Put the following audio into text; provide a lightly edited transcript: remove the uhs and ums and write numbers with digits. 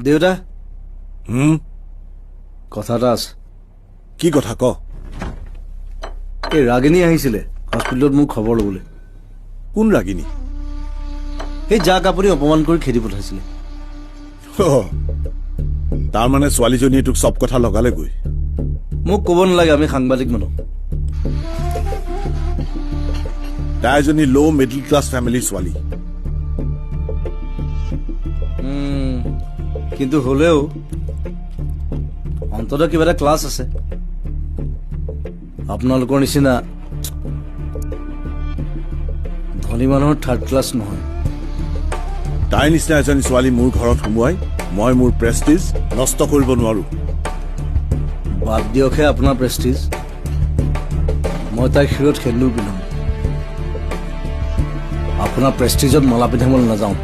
দেউতা কথা এটা আছে। কি কথা ক? এই ৰাগিনী আহিছিলে হস্পিটেলত মোক খবৰ ল'বলৈ। কোন ৰাগিনী? সেই যাক আপুনি অপমান কৰি খেদি পঠাইছিলে। তাৰ মানে ছোৱালীজনীয়ে তোক চব কথা লগালে গৈ। মোক ক'ব নালাগে, আমি সাংবাদিক মানুহ। তাই এজনী ল' মিডল ক্লাছ ফেমিলিৰ ছোৱালী। কিন্তু হ'লেও অন্ততঃ কিবা এটা ক্লাছ আছে। আপোনালোকৰ নিচিনা ধনী মানুহৰ থাৰ্ড ক্লাছ নহয়। তাইৰ নিচিনা এজনী ছোৱালী মোৰ ঘৰত সোমোৱাই মই মোৰ প্ৰেষ্টিজ নষ্ট কৰিব নোৱাৰো। বাদ দিয়কহে আপোনাৰ প্ৰেষ্টিজ। মই তাইৰ শিৰত সেন্দুৰ পিন্ধাম, আপোনাৰ প্ৰেষ্টিজত মালা পিন্ধাবলৈ নাযাওঁ।